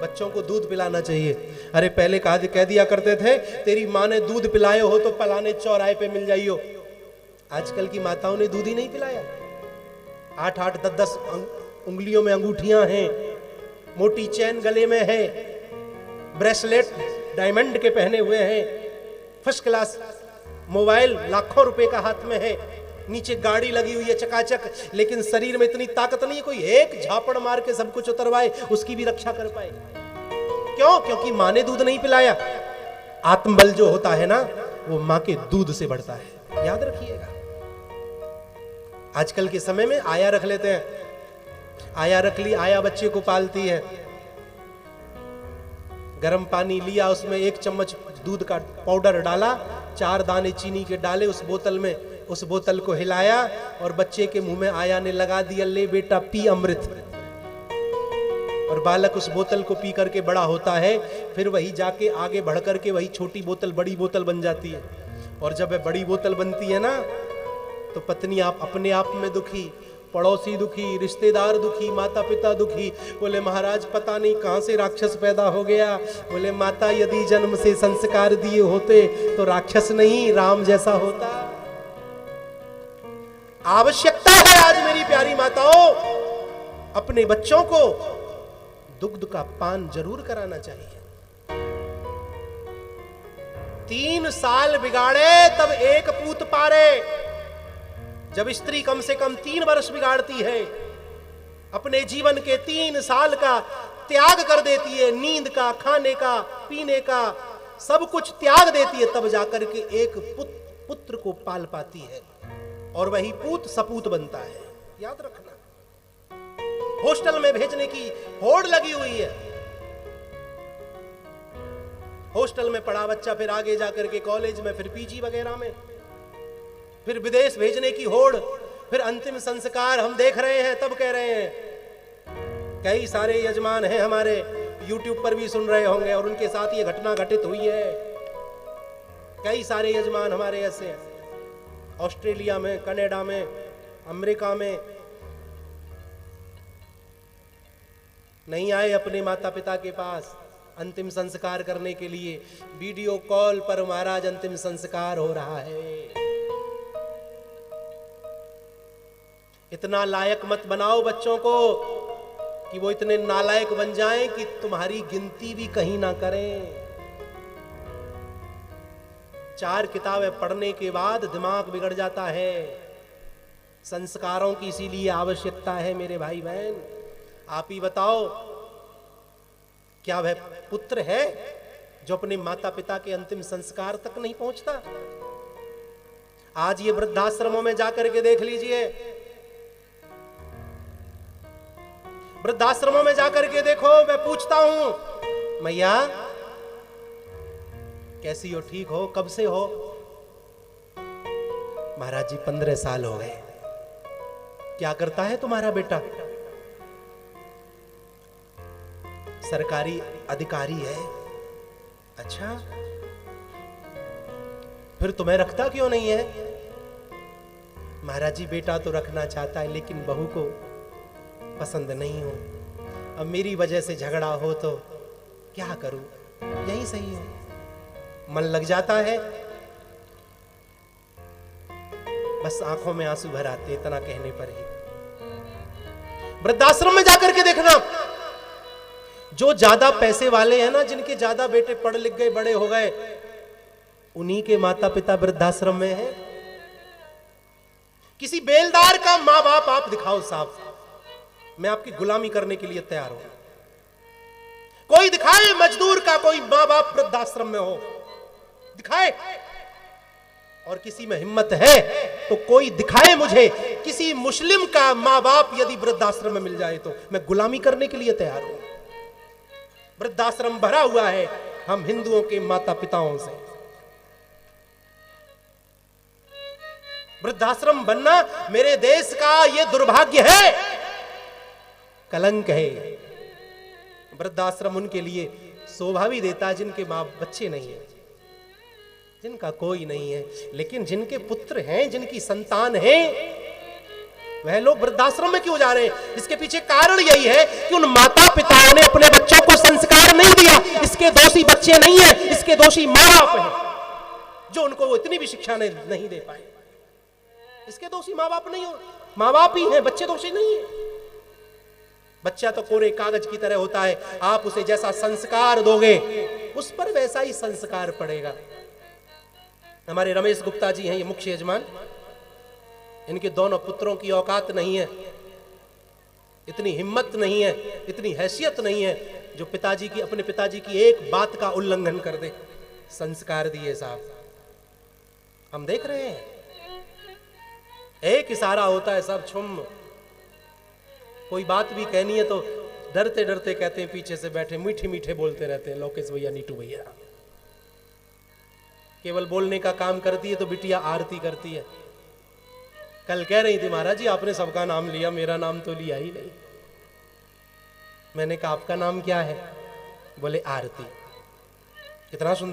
बच्चों को दूध पिलाना चाहिए। अरे पहले कह दिया करते थे तेरी माँ ने दूध पिलाए हो तो पलाने चौराहे पे मिल जाइयो। आजकल की माताओं ने दूध ही नहीं पिलाया। 8-8, 10-10 उंगलियों में अंगूठियां हैं, मोटी चैन गले में है, ब्रेसलेट डायमंड के पहने हुए हैं, फर्स्ट क्लास मोबाइल लाखों रुपए का हाथ में है, नीचे गाड़ी लगी हुई है चकाचक, लेकिन शरीर में इतनी ताकत नहीं है कोई एक झापड़ मार के सब कुछ उतरवाए उसकी भी रक्षा कर पाए। क्यों? क्योंकि मां ने दूध नहीं पिलाया। आत्मबल जो होता है ना वो मां के दूध से बढ़ता है, याद रखिएगा। आजकल के समय में आया रख लेते हैं, आया रख ली, आया बच्चे को पालती है। गर्म पानी लिया, उसमें 1 चम्मच दूध का पाउडर डाला, 4 दाने चीनी के डाले उस बोतल में, उस बोतल को हिलाया और बच्चे के मुंह में आया ने लगा दिया, ले बेटा पी अमृत। और बालक उस बोतल को पी करके बड़ा होता है, फिर वही जाके आगे बढ़ करके वही छोटी बोतल बड़ी बोतल बन जाती है। और जब वह बड़ी बोतल बनती है ना तो पत्नी आप अपने आप में दुखी, पड़ोसी दुखी, रिश्तेदार दुखी, माता पिता दुखी। बोले महाराज पता नहीं कहां से राक्षस पैदा हो गया। बोले माता यदि जन्म से संस्कार दिए होते तो राक्षस नहीं राम जैसा होता। आवश्यकता है आज मेरी प्यारी माताओं, अपने बच्चों को दुग्ध का पान जरूर कराना चाहिए। 3 साल बिगाड़े तब 1 पूत पारे। जब स्त्री कम से कम 3 वर्ष बिगाड़ती है, अपने जीवन के 3 साल का त्याग कर देती है, नींद का, खाने का, पीने का, सब कुछ त्याग देती है, तब जाकर के एक पुत्र को पाल पाती है। और वही पूत सपूत बनता है, याद रखना। हॉस्टल में भेजने की होड़ लगी हुई है। हॉस्टल में पढ़ा बच्चा, फिर आगे जाकर के कॉलेज में, फिर पीजी वगैरह में, फिर विदेश भेजने की होड़, फिर अंतिम संस्कार हम देख रहे हैं, तब कह रहे हैं। कई सारे यजमान हैं हमारे, YouTube पर भी सुन रहे होंगे और उनके साथ ये घटना घटित हुई है। कई सारे यजमान हमारे ऐसे हैं, ऑस्ट्रेलिया में, कनाडा में, अमेरिका में, नहीं आए अपने माता पिता के पास अंतिम संस्कार करने के लिए। वीडियो कॉल पर महाराज अंतिम संस्कार हो रहा है। इतना लायक मत बनाओ बच्चों को कि वो इतने नालायक बन जाएं कि तुम्हारी गिनती भी कहीं ना करें। 4 किताबें पढ़ने के बाद दिमाग बिगड़ जाता है। संस्कारों की इसीलिए आवश्यकता है मेरे भाई बहन। आप ही बताओ, क्या वह पुत्र है जो अपने माता पिता के अंतिम संस्कार तक नहीं पहुंचता? आज ये वृद्धाश्रमों में जाकर के देख लीजिए, वृद्धाश्रमों में जाकर के देखो। मैं पूछता हूं, मैया कैसी हो, ठीक हो, कब से हो? महाराज जी 15 साल हो गए। क्या करता है तुम्हारा बेटा? सरकारी अधिकारी है। अच्छा, फिर तुम्हें रखता क्यों नहीं है? महाराज जी बेटा तो रखना चाहता है लेकिन बहू को पसंद नहीं हो। अब मेरी वजह से झगड़ा हो तो क्या करूं? यही सही है। मन लग जाता है, बस आंखों में आंसू भर आते इतना कहने पर ही। वृद्धाश्रम में जाकर के देखना, जो ज्यादा पैसे वाले हैं ना, जिनके ज्यादा बेटे पढ़ लिख गए, बड़े हो गए, उन्हीं के माता पिता वृद्धाश्रम में हैं। किसी बेलदार का मां बाप आप दिखाओ साहब, मैं आपकी गुलामी करने के लिए तैयार हूं। कोई दिखाए मजदूर का कोई मां बाप वृद्धाश्रम में हो, दिखाए। और किसी में हिम्मत है तो कोई दिखाए मुझे किसी मुस्लिम का मां बाप यदि वृद्धाश्रम में मिल जाए तो मैं गुलामी करने के लिए तैयार हूं। वृद्धाश्रम भरा हुआ है हम हिंदुओं के माता पिताओं से। वृद्धाश्रम बनना मेरे देश का यह दुर्भाग्य है, कलंक है। वृद्धाश्रम उनके लिए शोभा भी देता है जिनके मां बच्चे नहीं है, जिनका कोई नहीं है, लेकिन जिनके पुत्र हैं, जिनकी संतान है, वह लोग वृद्धाश्रम में क्यों जा रहे हैं? इसके पीछे कारण यही है कि उन माता पिताओं ने अपने बच्चों को संस्कार नहीं दिया। इसके दोषी बच्चे नहीं है, इसके दोषी माँ बाप है जो उनको वो इतनी भी शिक्षा नहीं दे पाए। इसके दोषी माँ बाप नहीं हो, माँ बाप ही हैं, बच्चे दोषी नहीं है। बच्चा तो कोरे कागज की तरह होता है, आप उसे जैसा संस्कार दोगे उस पर वैसा ही संस्कार पड़ेगा। हमारे रमेश गुप्ता जी हैं ये मुख्य यजमान, इनके दोनों पुत्रों की औकात नहीं है, इतनी हिम्मत नहीं है, इतनी हैसियत नहीं है जो पिताजी की, अपने पिताजी की एक बात का उल्लंघन कर दे। संस्कार दिए साहब, हम देख रहे हैं, एक इशारा होता है सब छुम। कोई बात भी कहनी है तो डरते डरते कहते हैं, पीछे से बैठे मीठे मीठे बोलते रहते हैं, लोकेश भैया, नीटू भैया। केवल बोलने का काम करती है तो बिटिया आरती करती है। कल कह रही थी, महाराज जी आपने सबका नाम लिया, मेरा नाम तो लिया ही नहीं। मैंने कहा आपका नाम क्या है? बोले आरती। कितना सुंदर